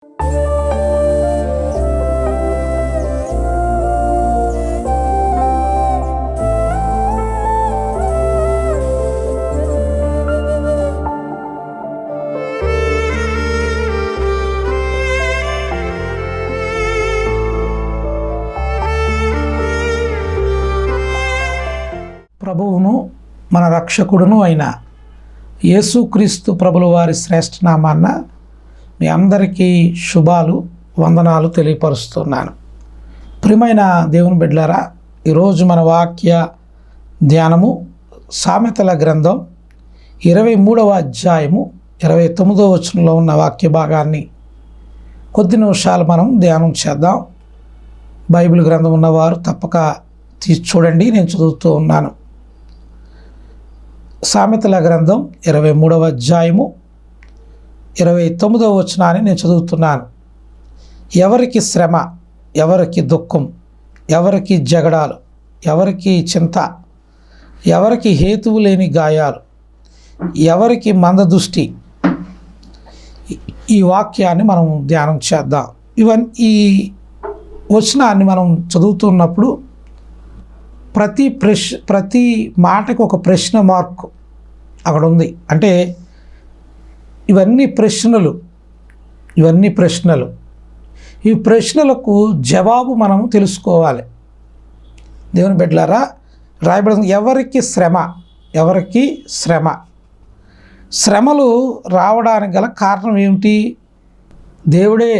ప్రభువును మన రక్షకుడును అయిన యేసుక్రీస్తు ప్రభుల వారి శ్రేష్ఠ నామాన్న మీ అందరికీ శుభాలు వందనాలు తెలియపరుస్తున్నాను. ప్రియమైన దేవుని బిడ్డలారా, ఈరోజు మన వాక్య ధ్యానము సామెతల గ్రంథం 23వ అధ్యాయము 29వ వచనంలో ఉన్న వాక్య భాగాన్ని కొద్ది నిమిషాలు మనం ధ్యానం చేద్దాం. బైబిల్ గ్రంథం ఉన్నవారు తప్పక తీసి చూడండి, నేను చదువుతూ ఉన్నాను. సామెతల గ్రంథం 23వ అధ్యాయము 29వ వచనాన్ని నేను చదువుతున్నాను. ఎవరికి శ్రమ, ఎవరికి దుఃఖం, ఎవరికి జగడాలు, ఎవరికి చింత, ఎవరికి హేతువు లేని గాయాలు, ఎవరికి మందదృష్టి. ఈ వాక్యాన్ని మనం ధ్యానం చేద్దాం. ఈ వచనాన్ని మనం చదువుతున్నప్పుడు ప్రతి మాటకు ఒక ప్రశ్న మార్కు అక్కడ ఉంది. అంటే ఇవన్నీ ప్రశ్నలు. ఈ ప్రశ్నలకు జవాబు మనం తెలుసుకోవాలి. దేవుని బిడ్డలారా, రాయబడింది ఎవరికి శ్రమ, ఎవరికి శ్రమ. శ్రమలు రావడానికి గల కారణం ఏమిటి? దేవుడే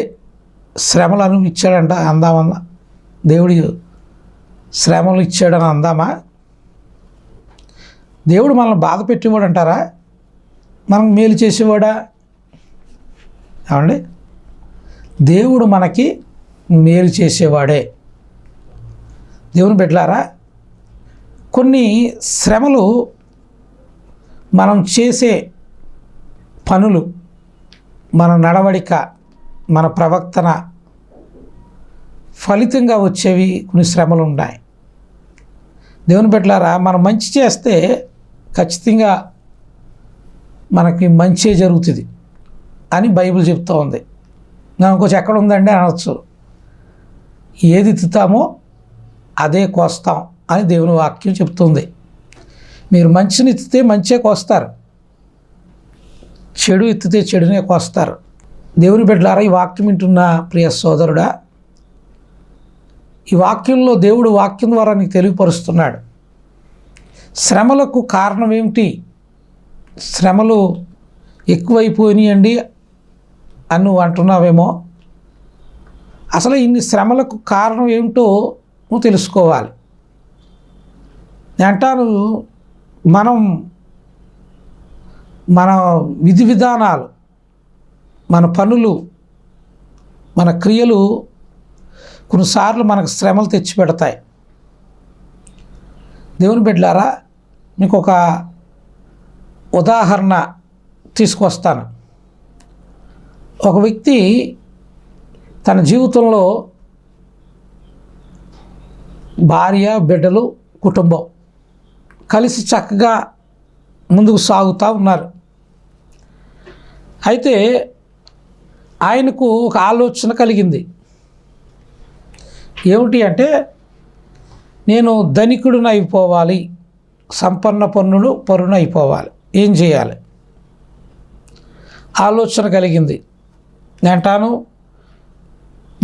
శ్రమలను ఇచ్చాడంట అందామన్నా. దేవుడు శ్రమలు ఇచ్చాడని అందామా? దేవుడు మనల్ని బాధ పెట్టేవాడు అంటారా? మనం మేలు చేసేవాడా? ఏమండి, దేవుడు మనకి మేలు చేసేవాడే. దేవుని బిడ్డలారా, కొన్ని శ్రమలు మనం చేసే పనులు, మన నడవడిక, మన ప్రవర్తన ఫలితంగా వచ్చేవి కొన్ని శ్రమలు ఉన్నాయి. దేవుని బిడ్డలారా, మనం మంచి చేస్తే ఖచ్చితంగా మనకి మంచి జరుగుతుంది అని బైబిల్ చెప్తూ ఉంది. నాకు కొంచెం ఎక్కడ ఉందండి అనవచ్చు. ఏది ఎత్తుతామో అదే కోస్తాం అని దేవుని వాక్యం చెప్తుంది. మీరు మంచిని ఎత్తితే మంచే కోస్తారు, చెడు ఎత్తితే చెడునే కోస్తారు. దేవుని బిడ్డలారా, ఈ వాక్యం వింటున్న ప్రియ సోదరుడా, ఈ వాక్యంలో దేవుడు వాక్యం ద్వారా నీకు తెలియపరుస్తున్నాడు. శ్రమలకు కారణం ఏమిటి? శ్రమలు ఎక్కువైపోయినాయండి అని నువ్వు అంటున్నావేమో. అసలు ఇన్ని శ్రమలకు కారణం ఏమిటో నువ్వు తెలుసుకోవాలి. నేను అంటాను, మన విధి విధానాలు, మన పనులు, మన క్రియలు కొన్నిసార్లు మనకు శ్రమలు తెచ్చిపెడతాయి. దేవుని బిడ్డలారా, మీకు ఒక ఉదాహరణ తీసుకొస్తాను. ఒక వ్యక్తి తన జీవితంలో భార్య, బిడ్డలు, కుటుంబం కలిసి చక్కగా ముందుకు సాగుతూ ఉన్నారు. అయితే ఆయనకు ఒక ఆలోచన కలిగింది. ఏమిటి అంటే, నేను ధనికుడిని అయిపోవాలి, సంపన్న పరుని అయిపోవాలి, ఏం చేయాలి? ఆలోచన కలిగింది. నేను అంటాను,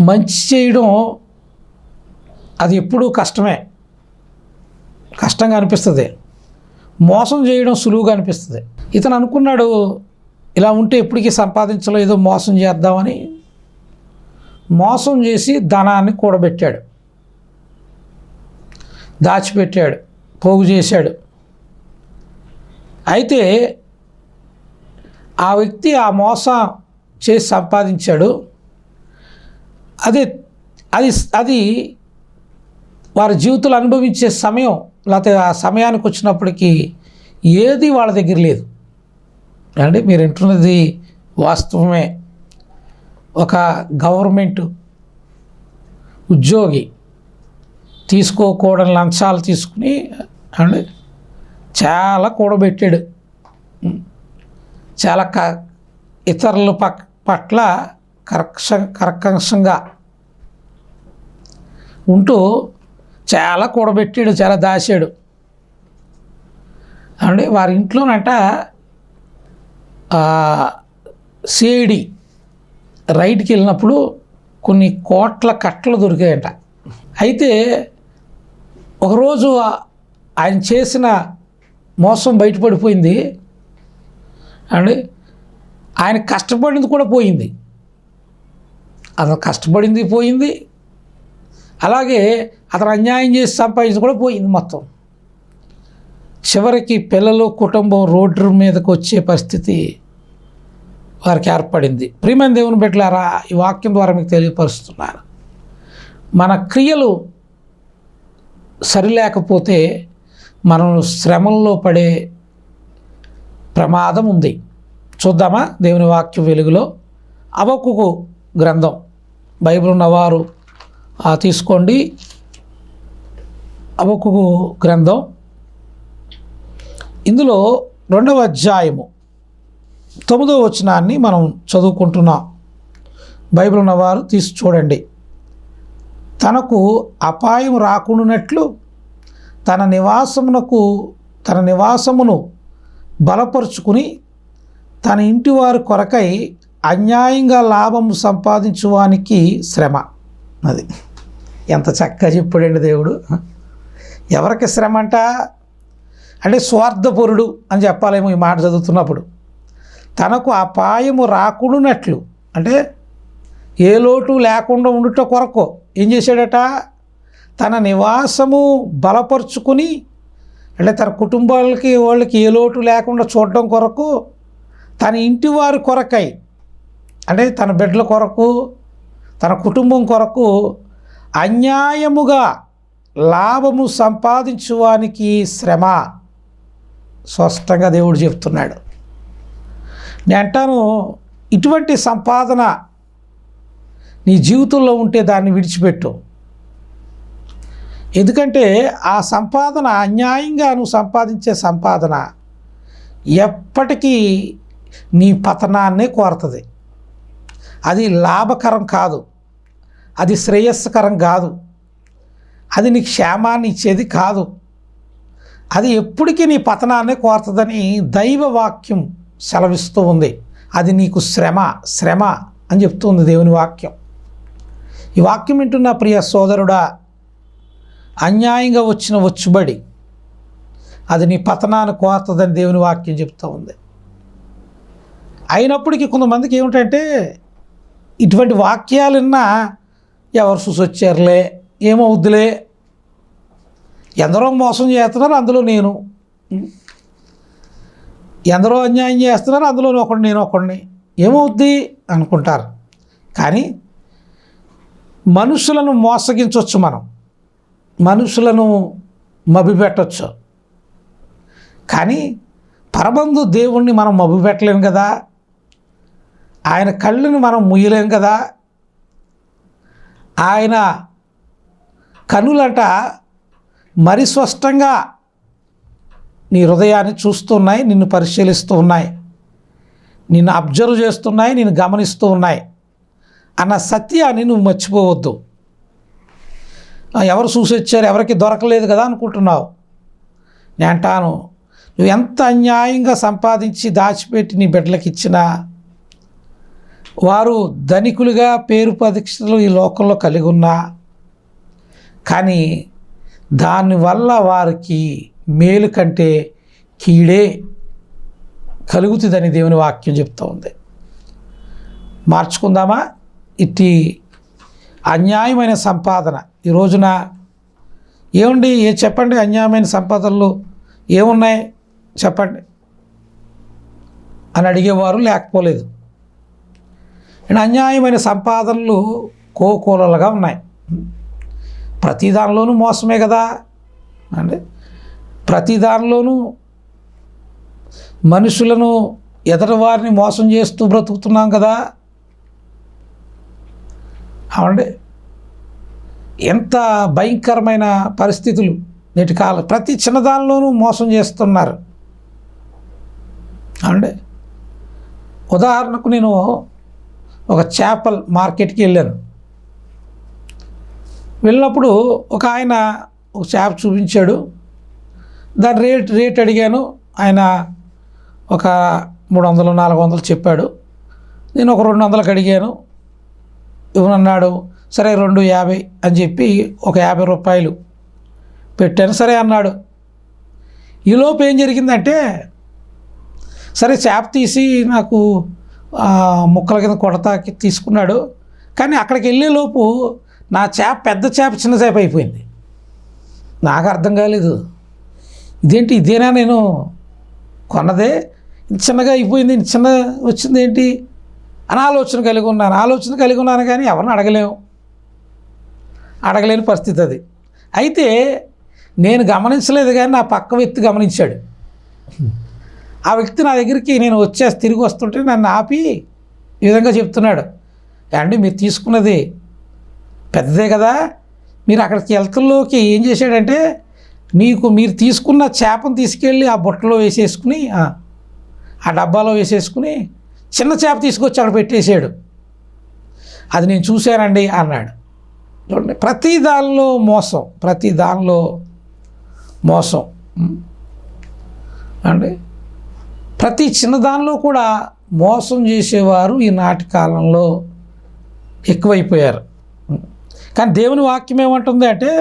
మంచి చేయడం అది ఎప్పుడూ కష్టంగా అనిపిస్తుంది. మోసం చేయడం సులువుగా అనిపిస్తుంది. ఇతను అనుకున్నాడు, ఇలా ఉంటే ఎప్పటికీ సంపాదించలో, ఏదో మోసం చేద్దామని మోసం చేసి ధనాన్ని కూడబెట్టాడు, దాచిపెట్టాడు, పోగు చేశాడు. అయితే ఆ వ్యక్తి ఆ మోసం చేసి సంపాదించాడు. అది వారి జీవితంలో అనుభవించే సమయం, లేకపోతే ఆ సమయానికి వచ్చినప్పటికీ ఏది వాళ్ళ దగ్గర లేదు. అంటే మీరు వింటున్నది వాస్తవమే. ఒక గవర్నమెంట్ ఉద్యోగి తీసుకోకూడని లంచాలు తీసుకుని అండి చాలా కూడబెట్టాడు. చాలా ఇతరుల పట్ల కర్కశంగా ఉంటూ చాలా కూడబెట్టాడు, చాలా దాచాడు. అంటే వారి ఇంట్లోనంట సిఐడి రైడ్కి వెళ్ళినప్పుడు కొన్ని కోట్ల కట్టలు దొరికాయంట. అయితే ఒకరోజు ఆయన చేసిన మోసం బయటపడిపోయింది అండి. ఆయన కష్టపడింది కూడా పోయింది, అతను కష్టపడింది పోయింది, అలాగే అతను అన్యాయం చేసి సంపాదించి కూడా పోయింది మొత్తం. చివరికి పిల్లలు కుటుంబం రోడ్డు మీదకి వచ్చే పరిస్థితి వారికి ఏర్పడింది. ప్రియమైన దేవుని బిడ్డలారా, ఈ వాక్యం ద్వారా మీకు తెలియపరుస్తున్నాను, మన క్రియలు సరిలేకపోతే మనం శ్రమల్లో పడే ప్రమాదం ఉంది. చూద్దామా దేవుని వాక్యం వెలుగులో? హబక్కూకు గ్రంథం, బైబిల్ ఉన్నవారు తీసుకోండి. హబక్కూకు గ్రంథం, ఇందులో 2వ అధ్యాయము 9వ వచనాన్ని మనం చదువుకుంటున్నాం. బైబిల్ ఉన్నవారు తీసి చూడండి. తనకు అపాయం రాకుండానట్లు తన నివాసమును బలపరుచుకుని తన ఇంటి వారి కొరకై అన్యాయంగా లాభం సంపాదించువానికి శ్రమ. అది ఎంత చక్కగా చెప్పాడండి దేవుడు. ఎవరికి శ్రమ అంటే స్వార్థపరుడు అని చెప్పాలేమో ఈ మాట చదువుతున్నప్పుడు. తనకు అపాయము రాకుండానట్లు అంటే ఏ లోటు లేకుండా ఉండుట కొరకు ఏం చేశాడట? తన నివాసము బలపరుచుకుని, అంటే తన కుటుంబాలకి వాళ్ళకి ఏ లోటు లేకుండా చూడడం కొరకు, తన ఇంటి వారి కొరకై అంటే తన బిడ్డల కొరకు, తన కుటుంబం కొరకు అన్యాయముగా లాభము సంపాదించువానికి శ్రమ. స్పష్టంగా దేవుడు చెప్తున్నాడు. నేను అంటాను, ఇటువంటి సంపాదన నీ జీవితంలో ఉంటే దాన్ని విడిచిపెట్టు. ఎందుకంటే ఆ సంపాదన అన్యాయంగా నువ్వు సంపాదించే సంపాదన ఎప్పటికీ నీ పతనాన్నే కోరుతుంది. అది లాభకరం కాదు, అది శ్రేయస్కరం కాదు, అది నీకు క్షేమాన్ని ఇచ్చేది కాదు, అది ఎప్పటికీ నీ పతనాన్నే కోరుతుందని దైవ వాక్యం సెలవిస్తూ ఉంది. అది నీకు శ్రమ అని చెప్తుంది దేవుని వాక్యం. ఈ వాక్యం వింటున్న ప్రియ సోదరుడా, అన్యాయంగా వచ్చిన వచ్చుబడి అది నీ పతనాన్ని కోరుతుందని దేవుని వాక్యం చెప్తూ ఉంది. అయినప్పటికీ కొంతమందికి ఏమిటంటే ఇటువంటి వాక్యాలు విన్నా ఎవరు చూసొచ్చారులే, ఏమవుద్దులే, ఎందరో మోసం చేస్తున్నారు అందులో నేను, ఎందరో అన్యాయం చేస్తున్నారు అందులో నేను ఒకడిని, ఏమవుద్ది అనుకుంటారు. కానీ మనుషులను మోసగించవచ్చు, మనం మనుషులను మభ్యపెట్టవచ్చు, కానీ పరబంధు దేవుణ్ణి మనం మభ్యపెట్టలేం కదా, ఆయన కళ్ళని మనం ముయ్యలేం కదా. ఆయన కనులంట మరి స్పష్టంగా నీ హృదయాన్ని చూస్తున్నాయి, నిన్ను పరిశీలిస్తూ ఉన్నాయి, నిన్ను అబ్జర్వ్ చేస్తున్నాయి, నిన్ను గమనిస్తూ ఉన్నాయి అన్న సత్యాన్ని నువ్వు మర్చిపోవద్దు. ఎవరు చూసి వచ్చారు, ఎవరికి దొరకలేదు కదా అనుకుంటున్నావు. నేను అంటాను, నువ్వు ఎంత అన్యాయంగా సంపాదించి దాచిపెట్టి నీ బిడ్డలకు ఇచ్చినా, వారు ధనికులుగా పేరు ప్రతిష్టలు ఈ లోకంలో కలిగి ఉన్నా, కానీ దానివల్ల వారికి మేలు కంటే కీడే కలుగుతుందని దేవుని వాక్యం చెప్తూ ఉంది. మార్చుకుందామా ఇట్టి అన్యాయమైన సంపాదన? ఈ రోజున ఏముండి చెప్పండి, అన్యాయమైన సంపాదనలు ఏమున్నాయి చెప్పండి అని అడిగేవారు లేకపోలేదు. అన్యాయమైన సంపాదనలు కోకోలలుగా ఉన్నాయి. ప్రతి దానిలోనూ మోసమే కదా అంటే, ప్రతి దానిలోనూ మనుషులను ఎదటి వారిని మోసం చేస్తూ బ్రతుకుతున్నాం కదా. అవునండి, ఎంత భయంకరమైన పరిస్థితులు నేటి కాలం. ప్రతి చిన్నదానిలోనూ మోసం చేస్తున్నారు. అవునండి, ఉదాహరణకు నేను ఒక చేపల మార్కెట్కి వెళ్ళాను. వెళ్ళినప్పుడు ఒక ఆయన ఒక చేప చూపించాడు. దాని రేట్ అడిగాను. ఆయన ఒక 300 400 చెప్పాడు. నేను ఒక 200కి అడిగాను. ఇవ్వనన్నాడు. సరే 250 అని చెప్పి ఒక 50 రూపాయలు పెట్టాను. సరే అన్నాడు. ఈలోపు ఏం జరిగిందంటే, సరే చేప తీసి నాకు ముక్కల కింద కొడతాకి తీసుకున్నాడు. కానీ అక్కడికి వెళ్ళేలోపు నా చేప పెద్ద చేప చిన్న చేప అయిపోయింది. నాకు అర్థం కాలేదు. ఇదేనా నేను కొన్నదే, ఇంత చిన్నగా అయిపోయింది, ఇంత చిన్న వచ్చింది ఏంటి అని ఆలోచన కలిగి ఉన్నాను. కానీ ఎవరిని అడగలేని పరిస్థితి అది. అయితే నేను గమనించలేదు, కానీ నా పక్క వ్యక్తి గమనించాడు. ఆ వ్యక్తి నా దగ్గరికి నేను తిరిగి వస్తుంటే నన్ను ఆపి ఈ విధంగా చెప్తున్నాడు, ఏమండి మీరు తీసుకున్నది పెద్దదే కదా, మీరు అక్కడికి వెళ్తల్లోకి ఏం చేశాడంటే మీరు తీసుకున్న చేపను తీసుకెళ్ళి ఆ బుట్టలో వేసేసుకుని ఆ డబ్బాలో వేసేసుకుని చిన్న చేప తీసుకొచ్చి అక్కడ పెట్టేశాడు. అది నేను చూశానండి అన్నాడు. చూడండి, ప్రతి దానిలో మోసం అండి. ప్రతి చిన్నదానిలో కూడా మోసం చేసేవారు ఈనాటి కాలంలో ఎక్కువైపోయారు. కానీ దేవుని వాక్యం ఏమంటుంది అంటే,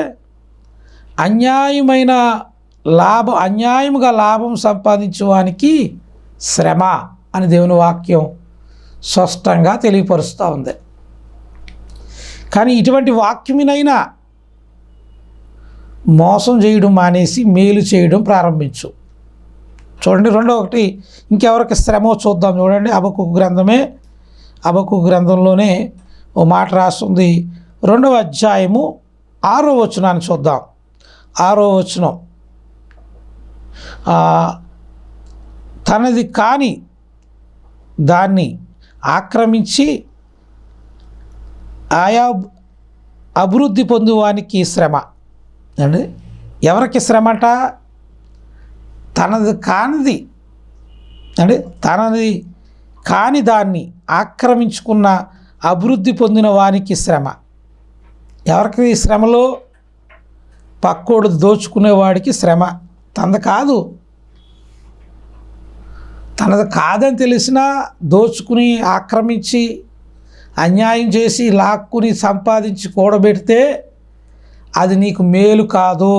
అన్యాయముగా లాభం సంపాదించేవానికి శ్రమ అని దేవుని వాక్యం స్పష్టంగా తెలియపరుస్తూ ఉంది. కానీ ఇటువంటి వాక్యమునైనా మోసం చేయడం మానేసి మేలు చేయడం ప్రారంభించు. చూడండి, ఒకటి ఇంకెవరికి శ్రమో చూద్దాం. చూడండి, హబక్కూకు గ్రంథంలోనే ఓ మాట రాస్తుంది. 2వ అధ్యాయము 6వ వచనాన్ని చూద్దాం. 6వ వచనం, తనది కాని దాన్ని ఆక్రమించి ఆయా అభివృద్ధి పొందువానికి శ్రమ. అండి, ఎవరికి శ్రమట? తనది కాని దాన్ని ఆక్రమించుకున్న అభివృద్ధి పొందిన వానికి శ్రమ. ఎవరికి శ్రమలో? పక్కోడు దోచుకునేవాడికి శ్రమ. తనది కాదని తెలిసినా దోచుకుని ఆక్రమించి అన్యాయం చేసి లాక్కుని సంపాదించి కూడబెడితే అది నీకు మేలు కాదు,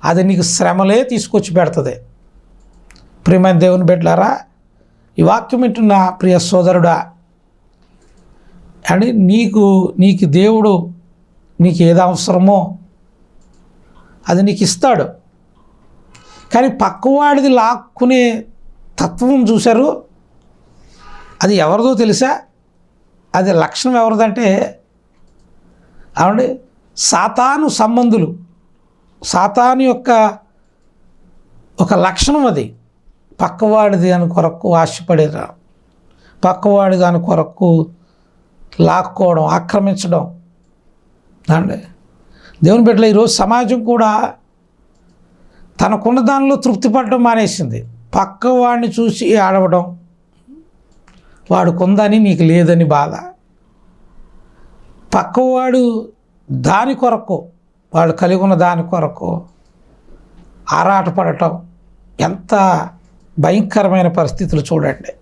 అది నీకు శ్రమలే తీసుకొచ్చి పెడుతుంది. ప్రియమైన దేవుని బిడ్డలారా, ఈ వాక్యం వింటున్న ప్రియ సోదరుడా, అంటే నీకు దేవుడు నీకు ఏది అవసరమో అది నీకు ఇస్తాడు. కానీ పక్కవాడిది లాక్కునే తత్వం చూశారు, అది ఎవరిదో తెలుసా? అది లక్షణం ఎవరిదంటే సాతాను సంబంధులు. సాతాను యొక్క ఒక లక్షణం అది. పక్కవాడిది దాని కొరకు ఆశపడేరా, పక్కవాడి దాని కొరకు లాక్కోవడం, ఆక్రమించడం. అండి, దేవుని బిడ్డల ఈరోజు సమాజం కూడా తనకున్న దానిలో తృప్తి పడడం మానేసింది. పక్కవాడిని చూసి ఆడవడం, వాడుకుందని నీకు లేదని బాధ. పక్కవాడు దాని కొరకు, వాడు కలిగి ఉన్న దాని కొరకు ఆరాటపడటం ఎంత భయంకరమైన పరిస్థితులు చూడండి.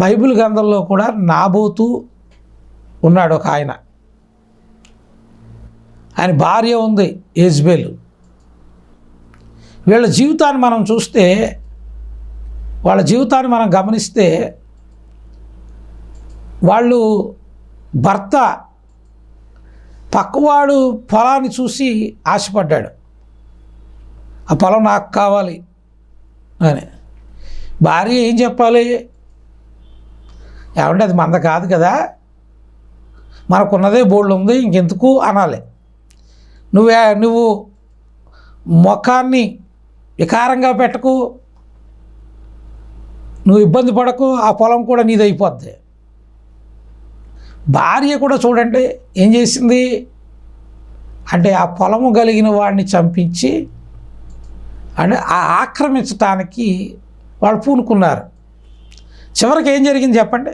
బైబిల్ గ్రంథంలో కూడా నాబోతు ఉన్నాడు ఒక ఆయన భార్య ఉంది యెజబెలు. వీళ్ళ జీవితాన్ని మనం చూస్తే, వాళ్ళ జీవితాన్ని మనం గమనిస్తే, వాళ్ళు భర్త పక్కవాడు పొలాన్ని చూసి ఆశపడ్డాడు, ఆ పొలం నాకు కావాలి అని. భార్య ఏం చెప్పాలి? ఏమంటే అది మంద కాదు కదా, మనకున్నదే బోల్డ్ ఉంది, ఇంకెందుకు అనాలి. నువ్వు ముఖాన్ని వికారంగా పెట్టకు, నువ్వు ఇబ్బంది పడకు, ఆ పొలం కూడా నీది అయిపోద్ది. భార్య కూడా చూడండి ఏం చేసింది అంటే, ఆ పొలము కలిగిన వాడిని చంపించి అంటే ఆక్రమించటానికి వాళ్ళు పూనుకున్నారు. చివరికి ఏం జరిగింది చెప్పండి?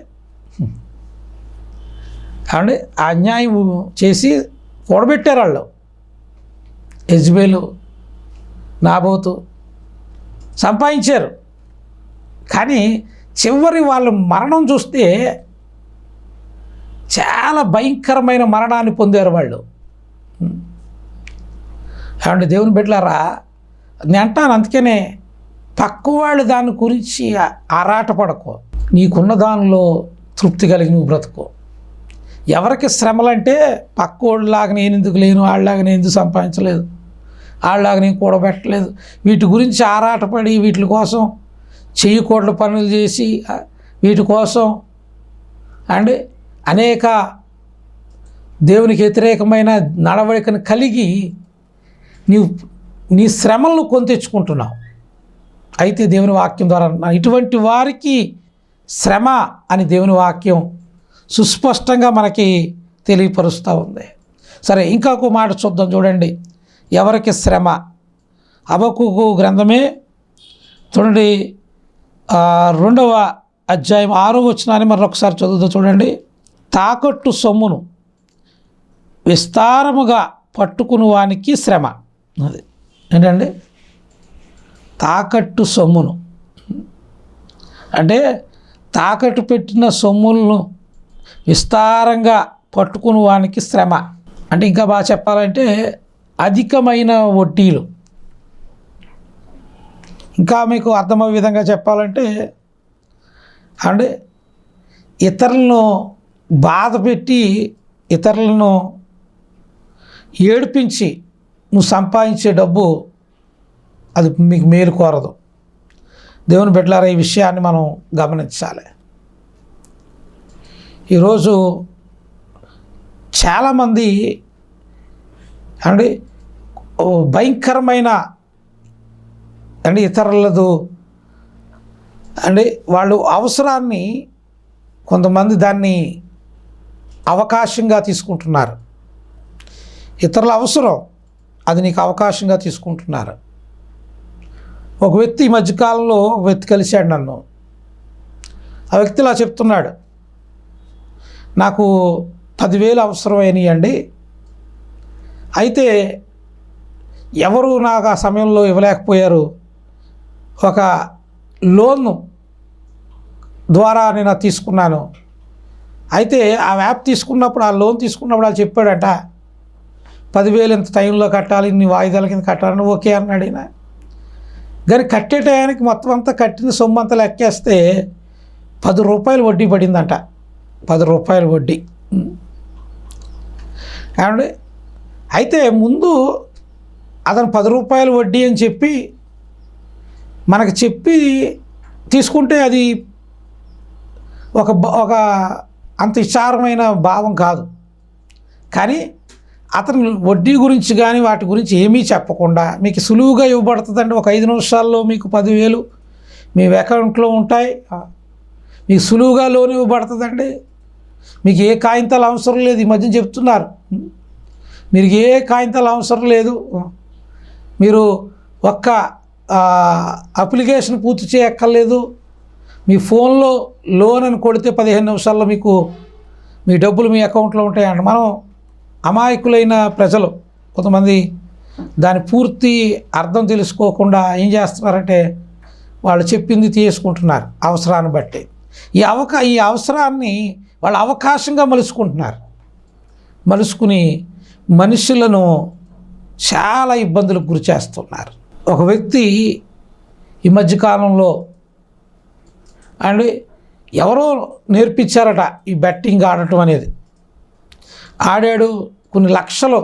కాబట్టి ఆ అన్యాయం చేసి కూడబెట్టారు వాళ్ళు. యెజబెలు, నాబోతు సంపాదించారు. కానీ చివరి వాళ్ళు మరణం చూస్తే చాలా భయంకరమైన మరణాన్ని పొందారు వాళ్ళు. కాబట్టి దేవుని బిడ్డలారా, నేను అంటాను, అందుకనే పక్క వాళ్ళు దాని గురించి ఆరాటపడకు. నీకున్న దానిలో తృప్తి కలిగి నువ్వు బ్రతుకో. ఎవరికి శ్రమలంటే పక్కోళ్ళలాగా నేను ఎందుకు లేను, వాళ్ళలాగా నేను ఎందుకు సంపాదించలేదు, వాళ్ళలాగా నేను కూడబెట్టలేదు, వీటి గురించి ఆరాటపడి వీటి కోసం చేయకూడని పనులు చేసి వీటి కోసం అండ్ అనేక దేవునికి వ్యతిరేకమైన నడవడికను కలిగి నీ శ్రమలను కొని తెచ్చుకుంటున్నావు. అయితే దేవుని వాక్యం ద్వారా ఇటువంటి వారికి శ్రమ అని దేవుని వాక్యం సుస్పష్టంగా మనకి తెలియపరుస్తూ ఉంది. సరే, ఇంకొక మాట చూద్దాం. చూడండి, ఎవరికి శ్రమ. హబక్కూకు గ్రంథమే చూడండి, 2వ అధ్యాయం 6వ వచనాన్ని మరొకసారి చదువుతూ చూడండి. తాకట్టు సొమ్మును విస్తారముగా పట్టుకుని వానికి శ్రమ. అది ఏంటండి? తాకట్టు సొమ్మును అంటే తాకట్టు పెట్టిన సొమ్ములను విస్తారంగా పట్టుకుని వానికి శ్రమ. అంటే ఇంకా బాగా చెప్పాలంటే అధికమైన వడ్డీలు. ఇంకా మీకు అర్థమయ్యే విధంగా చెప్పాలంటే అంటే ఇతరులను బాధ పెట్టి ఇతరులను ఏడిపించి నువ్వు సంపాదించే డబ్బు అది మీకు మేలు కోరదు. దేవుని బిడ్డలారా, ఈ విషయాన్ని మనం గమనించాలి. ఈరోజు చాలామంది అంటే భయంకరమైన అంటే ఇతరులదు అంటే వాళ్ళు అవసరాన్ని కొంతమంది దాన్ని అవకాశంగా తీసుకుంటున్నారు. ఇతరుల అవసరం అది నీకు అవకాశంగా తీసుకుంటున్నారు. ఒక వ్యక్తి ఈ మధ్యకాలంలో ఒక వ్యక్తి కలిశాడు నన్ను. ఆ వ్యక్తి ఇలా చెప్తున్నాడు, నాకు 10,000 అవసరమైనాయండి, అయితే ఎవరు నాకు ఆ సమయంలో ఇవ్వలేకపోయారు, ఒక లోన్ ద్వారా నేను తీసుకున్నాను. అయితే ఆ యాప్ తీసుకున్నప్పుడు ఆ లోన్ తీసుకున్నప్పుడు వాళ్ళు చెప్పాడంట 10,000 ఇంత టైంలో కట్టాలి, ఇన్ని వాయిదాల కింద కట్టాలని. ఓకే అన్నాడు ఆయన. కానీ కట్టే టయానికి మొత్తం అంతా కట్టిన సొమ్ము అంతా లెక్కేస్తే 10 రూపాయలు వడ్డీ పడిందంట. 10 రూపాయలు వడ్డీ. ఏమండి? అయితే ముందు అతను 10 రూపాయలు వడ్డీ అని చెప్పి మనకు చెప్పి తీసుకుంటే అది ఒక అంత విచారమైన భావం కాదు. కానీ అతను వడ్డీ గురించి కానీ వాటి గురించి ఏమీ చెప్పకుండా మీకు సులువుగా ఇవ్వబడుతుందండి. ఒక 5 నిమిషాల్లో మీకు 10,000 మీ అకౌంట్లో ఉంటాయి, మీకు సులువుగా లోన్ ఇవ్వబడుతుందండి. మీకు ఏ కాగితాలు అవసరం లేదు. ఈ మధ్య చెప్తున్నారు, మీరు ఏ కాగితాలు అవసరం లేదు, మీరు ఒక్క అప్లికేషన్ పూర్తి చేయక్కర్లేదు, మీ ఫోన్లో లోన్ అని కొడితే 15 నిమిషాల్లో మీకు మీ డబ్బులు మీ అకౌంట్లో ఉంటాయండి. మనం అమాయకులైన ప్రజలు కొంతమంది దాని పూర్తి అర్థం తెలుసుకోకుండా ఏం చేస్తున్నారంటే వాళ్ళు చెప్పింది తీసుకుంటున్నారు అవసరాన్ని బట్టి. ఈ అవసరాన్ని వాళ్ళు అవకాశంగా మలుసుకుని మనుషులను చాలా ఇబ్బందులకు గురి చేస్తున్నారు. ఒక వ్యక్తి ఈ మధ్యకాలంలో అండ్ ఎవరో నేర్పించారట ఈ బెట్టింగ్ ఆడటం అనేది. ఆడాడు, కొన్ని లక్షలు,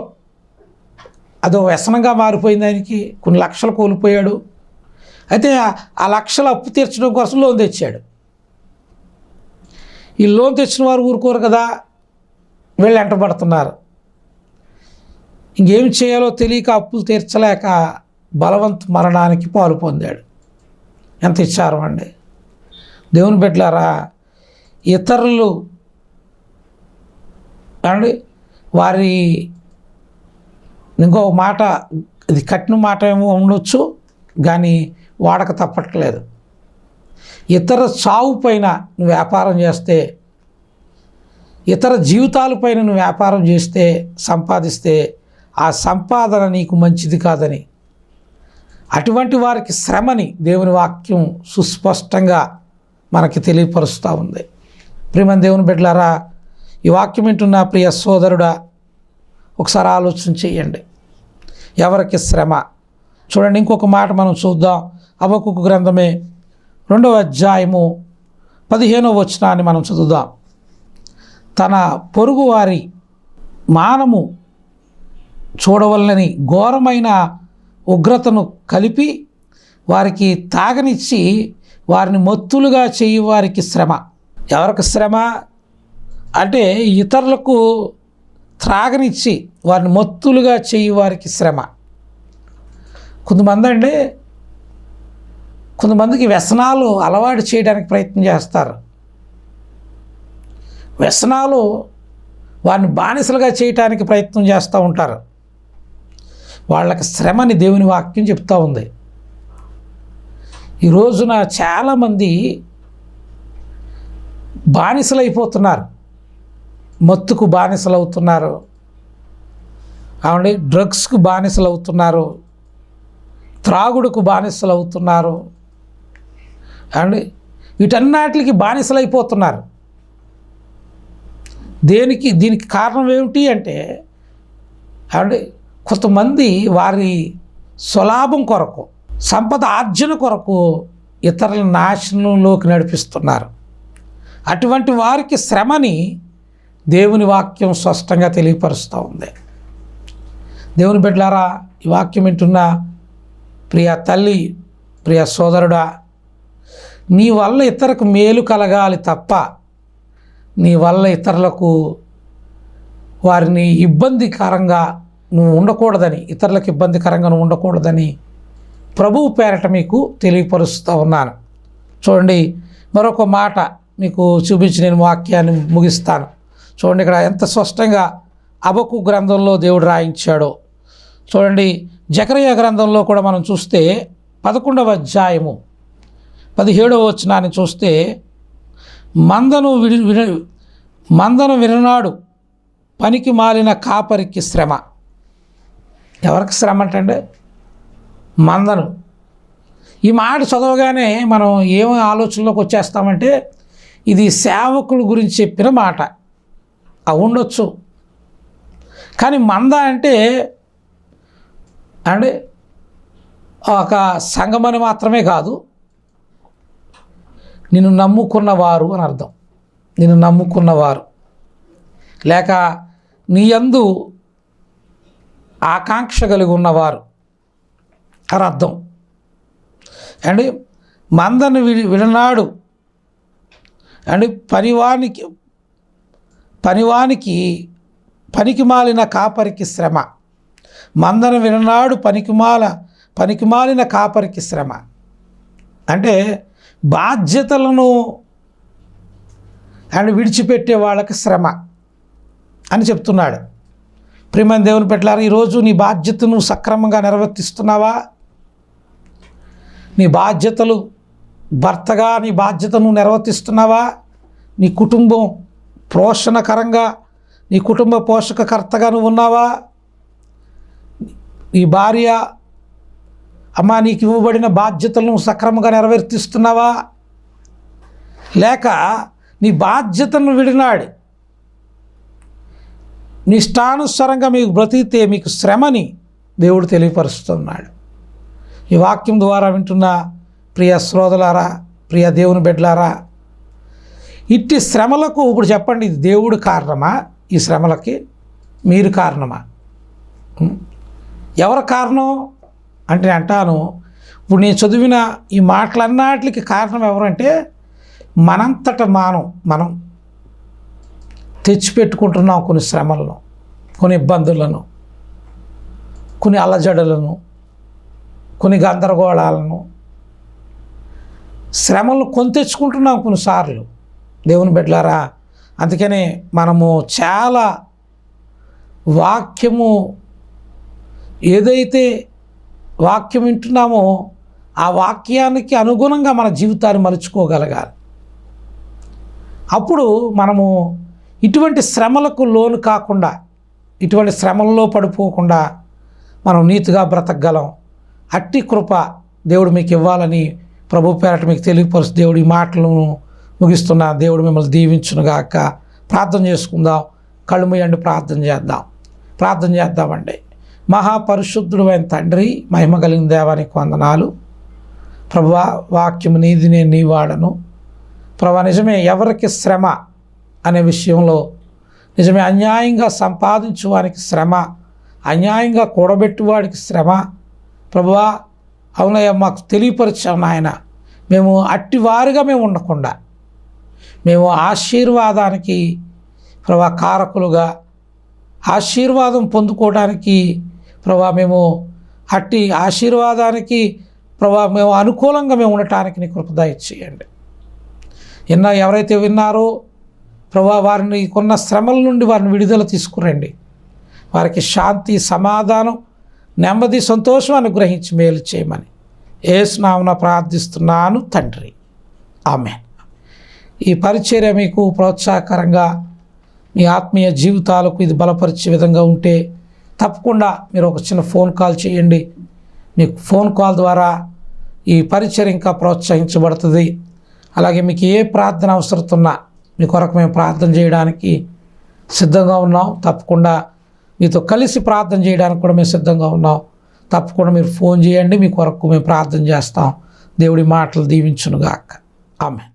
అదో వ్యసనంగా మారిపోయింది ఆయనకి, కొన్ని లక్షలు కోల్పోయాడు. అయితే ఆ లక్షలు అప్పు తీర్చడం కోసం లోన్ తెచ్చాడు. ఈ లోన్ తెచ్చిన వారు ఊరుకోరు కదా, వీళ్ళు వెంటబడుతున్నారు. ఇంకేం చేయాలో తెలియక అప్పులు తీర్చలేక బలవంత మరణానికి పాలు పొందాడు. ఎంత ఇచ్చారు అండి. దేవుని బిడ్డలారా, ఇతరులు అండి వారి ఇంకో మాట, ఇది కఠిన మాట ఏమో ఉండొచ్చు కానీ వాడక తప్పట్లేదు. ఇతర చావు పైన నువ్వు వ్యాపారం చేస్తే, ఇతర జీవితాలపైన నువ్వు వ్యాపారం చేస్తే, సంపాదిస్తే ఆ సంపాదన నీకు మంచిది కాదని, అటువంటి వారికి శ్రమని దేవుని వాక్యం సుస్పష్టంగా మనకి తెలియపరుస్తూ ఉంది. ప్రియమైన దేవుని బిడ్డలారా, ఈ వాక్యం వింటున్న ప్రియ సోదరుడా, ఒకసారి ఆలోచన చేయండి. ఎవరికి శ్రమ? చూడండి, ఇంకొక మాట మనం చూద్దాం. హబక్కూకు గ్రంథమే 2వ అధ్యాయము 15వ వచనాన్ని మనం చదువుదాం. తన పొరుగువారి మానము చూడవలనని ఘోరమైన ఉగ్రతను కలిపి వారికి తాగనిచ్చి వారిని మత్తులుగా చేయి వారికి శ్రమ. ఎవరికి శ్రమ అంటే ఇతరులకు త్రాగనిచ్చి వారిని మత్తులుగా చేయి వారికి శ్రమ. కొంతమందికి వ్యసనాలు అలవాటు చేయడానికి ప్రయత్నం చేస్తారు. వ్యసనాలు వారిని బానిసలుగా చేయటానికి ప్రయత్నం చేస్తూ ఉంటారు. వాళ్ళకి శ్రమని దేవుని వాక్యం చెప్తూ ఉంది. ఈ రోజున చాలామంది బానిసలైపోతున్నారు, మత్తుకు బానిసలు అవుతున్నారు, డ్రగ్స్కు బానిసలు అవుతున్నారు, త్రాగుడుకు బానిసలు అవుతున్నారు, వీటన్నిటికి బానిసలైపోతున్నారు. దీనికి కారణం ఏమిటి అంటే కొంతమంది వారి స్వలాభం కొరకు, సంపద ఆర్జన కొరకు ఇతరుల నాశనంలోకి నడిపిస్తున్నారు. అటువంటి వారికి శ్రమని దేవుని వాక్యం స్పష్టంగా తెలియపరుస్తూ ఉంది. దేవుని బిడ్డలారా, ఈ వాక్యం వింటున్న ప్రియ తల్లి, ప్రియ సోదరుడా, నీ వల్ల ఇతరులకు మేలు కలగాలి తప్ప నీ వల్ల ఇతరులకు వారిని ఇబ్బందికరంగా నువ్వు ఉండకూడదని, ఇతరులకు ఇబ్బందికరంగా నువ్వు ఉండకూడదని ప్రభువు పేరట మీకు తెలియపరుస్తూ ఉన్నాను. చూడండి, మరొక మాట మీకు చూపించి నేను వాక్యాన్ని ముగిస్తాను. చూడండి, ఇక్కడ ఎంత స్పష్టంగా హబక్కూకు గ్రంథంలో దేవుడు రాయించాడో. చూడండి, జకరియా గ్రంథంలో కూడా మనం చూస్తే 11వ అధ్యాయము 17వ వచనాన్ని చూస్తే, మందను విననాడు పనికి మాలిన కాపరికి శ్రమ. ఎవరికి శ్రమ అంటే మందను. ఈ మాట చదవగానే మనం ఏం ఆలోచనలోకి వచ్చేస్తామంటే ఇది సేవకుల గురించి చెప్పిన మాట ఉండొచ్చు. కానీ మంద అంటే ఒక సంఘమని మాత్రమే కాదు, నిన్ను నమ్ముకున్నవారు అని అర్థం. నిన్ను నమ్ముకున్నవారు లేక నీ యందు ఆకాంక్ష కలిగి ఉన్నవారు అని అర్థం. మందను విడనాడు పనికి మాలిన కాపరికి శ్రమ. మందను విడనాడు పనికిమాలిన కాపరికి శ్రమ అంటే బాధ్యతలను విడిచిపెట్టే వాళ్ళకి శ్రమ అని చెప్తున్నాడు. ప్రియమైన దేవుని బిడ్డలారా, ఈరోజు నీ బాధ్యతను సక్రమంగా నిర్వర్తిస్తున్నావా? నీ బాధ్యతలు, భర్తగా నీ బాధ్యతను నిర్వర్తిస్తున్నావా? నీ కుటుంబం పోషణకరంగా, నీ కుటుంబ పోషకకర్తగా నువ్వు ఉన్నావా? నీ భార్య, అమ్మ, నీకు ఇవ్వబడిన బాధ్యతలను సక్రమంగా నిర్వర్తిస్తున్నావా? లేక నీ బాధ్యతను విడినాడి నీ ఇష్టానుసారంగా మీకు బ్రతికితే మీకు శ్రమని దేవుడు తెలియపరుస్తున్నాడు. ఈ వాక్యం ద్వారా వింటున్న ప్రియ శ్రోతలారా, ప్రియ దేవుని బిడ్డలారా, ఇట్టి శ్రమలకు ఇప్పుడు చెప్పండి, ఇది దేవుడు కారణమా? ఈ శ్రమలకి మీరు కారణమా? ఎవరు కారణం అంటే అంటాను, ఇప్పుడు నేను చదివిన ఈ మాటలన్నిటికి కారణం ఎవరంటే మనంతట మనం తెచ్చిపెట్టుకుంటున్నాం కొన్ని శ్రమలను, కొన్ని ఇబ్బందులను, కొన్ని అలజడులను, కొన్ని గందరగోళాలను, శ్రమలను కొని తెచ్చుకుంటున్నాం కొన్నిసార్లు. దేవుని బిడ్డలారా, అందుకనే మనము చాలా ఏదైతే వాక్యం వింటున్నామో ఆ వాక్యానికి అనుగుణంగా మన జీవితాన్ని మలుచుకోగలగాలి. అప్పుడు మనము ఇటువంటి శ్రమలకు లోను కాకుండా, ఇటువంటి శ్రమలలో పడిపోకుండా మనం నీతిగా బ్రతకగలం. అట్టి కృప దేవుడు మీకు ఇవ్వాలని ప్రభు పేరట మీకు తెలియపరుస్తూ దేవుడి మాటలను ముగిస్తున్నా. దేవుడు మిమ్మల్ని దీవించునుగాక. ప్రార్థన చేసుకుందాం. కళ్ళు మూయండి, ప్రార్థన చేద్దామండి. మహాపరిశుద్ధుడు అయిన తండ్రి, మహిమ కలిగిన దేవానికి వందనాలు. ప్రభువా, వాక్యము నీది, నేను నీ వాడను. ప్రభువా, నిజమే ఎవరికి శ్రమ అనే విషయంలో నిజమే అన్యాయంగా సంపాదించువానికి శ్రమ, అన్యాయంగా కూడబెట్టువాడికి శ్రమ. ప్రభువా, అవునయ్య, మాకు తెలియపరిచావు నాయన. మేము అట్టివారుగా మేము ఉండకుండా మేము ఆశీర్వాదానికి ప్రభువా కారకులుగా, ఆశీర్వాదం పొందుకోవడానికి ప్రభువా మేము అట్టి ఆశీర్వాదానికి ప్రభువా మేము అనుకూలంగా మేము ఉండటానికి నీ కృప దయచేయండి. ఎవరైతే విన్నారో ప్రభువా, వారిని కొన్న శ్రమల నుండి వారిని విడుదల తీసుకురండి. వారికి శాంతి, సమాధానం, నెమ్మది, సంతోషం అనుగ్రహించి మేలు చేయమని యేసు నామమున ప్రార్థిస్తున్నాను తండ్రి. ఆమేన్. ఈ పరిచర్య మీకు ప్రోత్సాహకరంగా, మీ ఆత్మీయ జీవితాలకు ఇది బలపరిచే విధంగా ఉంటే తప్పకుండా మీరు ఒక చిన్న ఫోన్ కాల్ చేయండి. మీకు ఫోన్ కాల్ ద్వారా ఈ పరిచర్య ఇంకా ప్రోత్సహించబడుతుంది. అలాగే మీకు ఏ ప్రార్థన అవసరం ఉన్నా మీ కొరకు మేము ప్రార్థన చేయడానికి సిద్ధంగా ఉన్నాం. తప్పకుండా మీతో కలిసి ప్రార్థన చేయడానికి కూడా మేము సిద్ధంగా ఉన్నాం. తప్పకుండా మీరు ఫోన్ చేయండి, మీ కొరకు మేము ప్రార్థన చేస్తాం. దేవుడి మాటలు దీవించునుగాక. ఆమేన్.